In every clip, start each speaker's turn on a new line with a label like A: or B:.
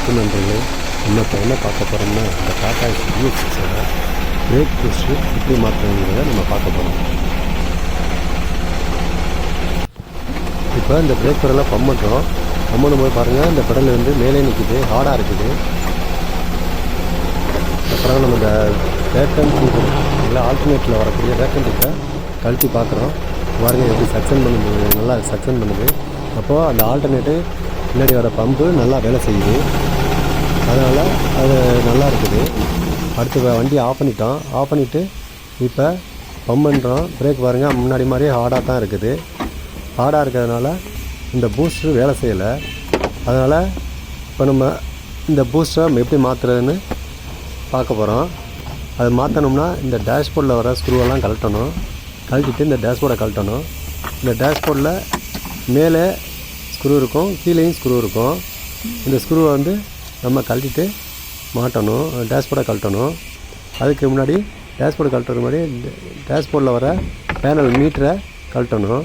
A: வணக்கம் நண்பர்களே. நம்ம இப்போ என்ன பார்க்க போகிறோம்னா இந்த டாடா EX6ஓட பிரேக் புஷ்ஷு எப்படி மாற்றுறதுங்கிறத நம்ம பார்க்க போகிறோம். இப்போ இந்த பிரேக் பெடலாம் பம்ப் பண்ணுறோம். பம்ப் பண்ணும்போது பாருங்கள், இந்த பெடல் வந்து மேலே நிற்கிது, ஹார்டாக இருக்குது. அப்புறம் நம்ம இந்த வேக்கன்ட் இல்லை ஆல்டர்னேட்டில் வரக்கூடிய வேக்கன்ட்டுக்கு கழட்டி பார்க்குறோம். பாருங்கள் எப்படி சக்ஷன் பண்ணும்போது நல்லா சக்ஷன் பண்ணுது. அப்போது அந்த ஆல்டர்னேட்டு பின்னாடி வர பம்பு நல்லா வேலை செய்யுது. அதனால் அது நல்லா இருக்குது. அடுத்து வண்டி ஆஃப் பண்ணிட்டோம். ஆஃப் பண்ணிவிட்டு இப்போ பம்ப் பண்ணுறோம். பிரேக் பாருங்கள், முன்னாடி மாதிரியே ஹார்டாக தான் இருக்குது. ஹார்டாக இருக்கிறதுனால இந்த பூஸ்டர் வேலை செய்யலை. அதனால் இப்போ நம்ம இந்த பூஸ்டரை எப்படி மாற்றுறதுன்னு பார்க்க போகிறோம். அது மாற்றணும்னா இந்த டேஷ்போர்டில் வர ஸ்க்ரூவெல்லாம் கழட்டணும். கழட்டிட்டு இந்த டேஷ்போர்டை கழட்டணும். இந்த டேஷ்போர்டில் மேலே ஸ்க்ரூ இருக்கும், கீழேயும் ஸ்க்ரூ இருக்கும். இந்த ஸ்க்ரூவை வந்து நம்ம கழட்டிட்டு மாட்டணும், டேஷ்போர்டை கழட்டணும். அதுக்கு முன்னாடி டேஷ்போர்டு கழட்டுறது முன்னாடி டேஷ்போர்டில் வர பேனல் மீட்டரை கழட்டணும்.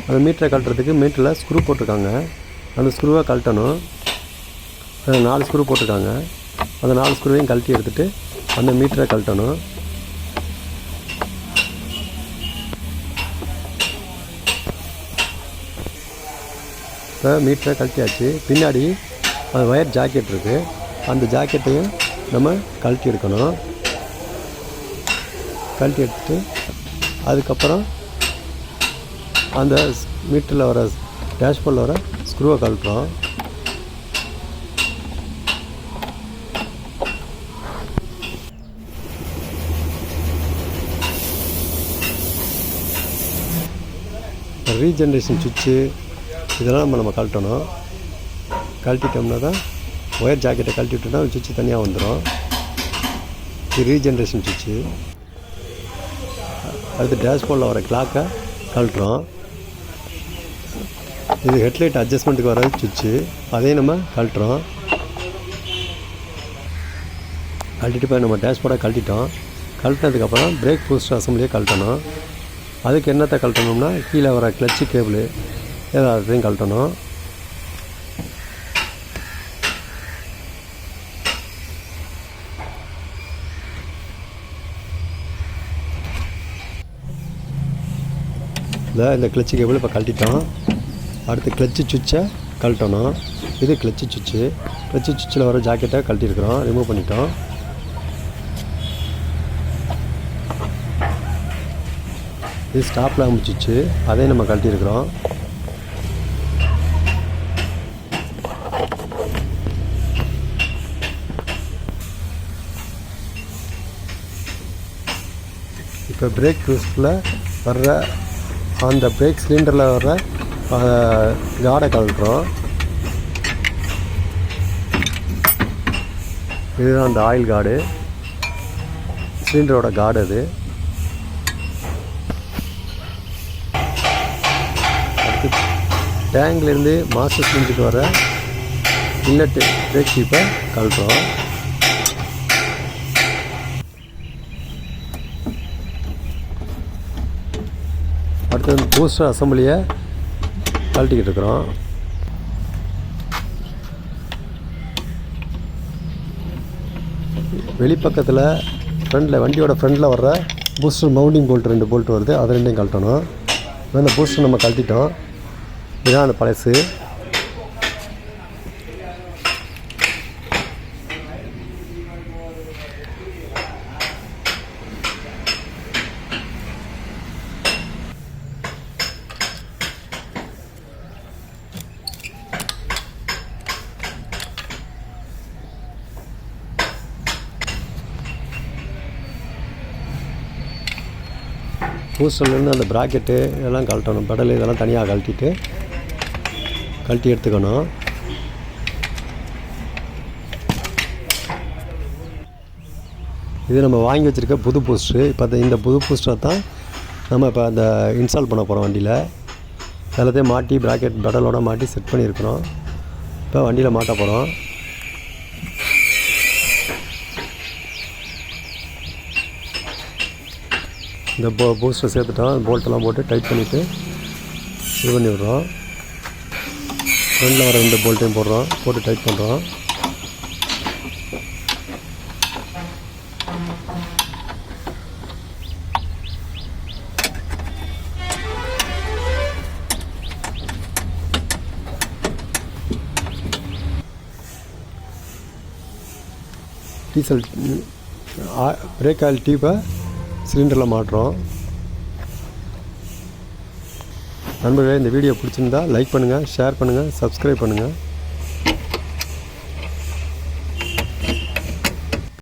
A: அந்த மீட்டரை கழட்டுறதுக்கு மீட்டரில் ஸ்க்ரூ போட்டிருக்காங்க. அந்த ஸ்க்ரூவை கழட்டணும். 4 ஸ்க்ரூ போட்டிருக்காங்க. அந்த 4 ஸ்க்ரூவையும் கழட்டி எடுத்துகிட்டு அந்த மீட்டரை கழட்டணும். இப்போ மீட்டரை கழட்டியாச்சு. பின்னாடி அது ஒயர் ஜாக்கெட் இருக்குது. அந்த ஜாக்கெட்டையும் நம்ம கழட்டி எடுக்கணும். கழட்டி எடுத்துட்டு அதுக்கப்புறம் அந்த மீட்டரில் வர டேஷ்போர்டில் வர ஸ்க்ரூவை கழட்டுறோம். ரீஜென்ரேஷன் சுவிட்சு இதெல்லாம் நம்ம கழட்டணும். கழட்டிட்டோம்னா தான் ஒயர் ஜாக்கெட்டை கழட்டி விட்டோம்னா சுவிட்சு தனியாக வந்துடும். இது ரீஜென்ரேஷன் சுவிட்சு. அடுத்து டேஷ்போர்டில் வர கிளாக்கை கழட்டுறோம். இது ஹெட்லைட் அட்ஜஸ்ட்மெண்ட்டுக்கு வர சுவிட்சு, அதையும் நம்ம கழட்டுறோம். கழட்டிட்டு போய் நம்ம டேஷ்போர்டை கழட்டிட்டோம். கழட்டினதுக்கப்புறம் பிரேக் பூஸ்டர் அசம்பிளியை கழட்டணும். அதுக்கு என்னத்தை கழட்டணும்னா கீழே வர கிளச்சு கேபிள் எல்லாத்தையும் கழட்டணும். இந்த கிளச்சு கேபிள் இப்போ கழட்டிட்டோம். அடுத்து கிளச்சு சுவிட்சை கழட்டணும். இது கிளச்சு சுவிட்சு. கிளச்சு சுவிட்சில் வர ஜாக்கெட்டை கழட்டியிருக்கிறோம், ரிமூவ் பண்ணிட்டோம். இது ஸ்டாப் லாம்ப் சுவிட்சு, அதையும் நம்ம கழட்டியிருக்கிறோம். இப்போ பிரேக் பூஸ்டில் வர்ற அந்த பிரேக் சிலிண்டரில் வர்ற காடை கழட்டுறோம். இதுதான் அந்த ஆயில் கார்டு, சிலிண்டரோட கார்டு. அது அடுத்து டேங்க்லேருந்து மாஸ்டர் சிலிண்டருக்கு வர இன்னட்டு பிரேக் ஷீப்பை கழட்டுறோம். அடுத்து பூஸ்டர் அசம்பிளியை கழட்டிக்கிட்டு இருக்கிறோம். வெளிப்பக்கத்தில் ஃப்ரண்டில் வண்டியோட ஃப்ரண்டில் வர்ற பூஸ்டர் மவுண்டிங் போல்ட் 2 போல்ட் வருது, அதை 2யும் கழட்டணும். அந்த பூஸ்டர் நம்ம கழட்டிட்டோம். இதுதான் அந்த பழசு. பூஸ்டர்லேருந்து அந்த ப்ராக்கெட்டு இதெல்லாம் கழட்டணும். பெடல் இதெல்லாம் தனியாக கழட்டி எடுத்துக்கணும். இது நம்ம வாங்கி வச்சுருக்க புது பூஸ்டரு. இப்போ இந்த புது பூஸ்டரை தான் நம்ம இப்போ அந்த இன்ஸ்டால் பண்ண போகிறோம் வண்டியில். எல்லாத்தையும் மாட்டி ப்ராக்கெட் பெடலோடு மாட்டி செட் பண்ணியிருக்கிறோம். இப்போ வண்டியில் மாட்ட போகிறோம். இந்த பூஸ்டர் சேர்த்துட்டோம். போல்ட்டெல்லாம் போட்டு டைட் பண்ணிவிட்டு இது பண்ணி விடுறோம். ஃப்ரண்டில் வர 2 போல்ட்டையும் போட்டு டைட் பண்ணுறோம். டீசல் பிரேக் ஆயில் டியூப்பை சிலிண்டரில் மாட்டுறோம். நண்பர்களே, இந்த வீடியோ பிடிச்சிருந்தா லைக் பண்ணுங்கள், ஷேர் பண்ணுங்கள், சப்ஸ்கிரைப் பண்ணுங்கள்.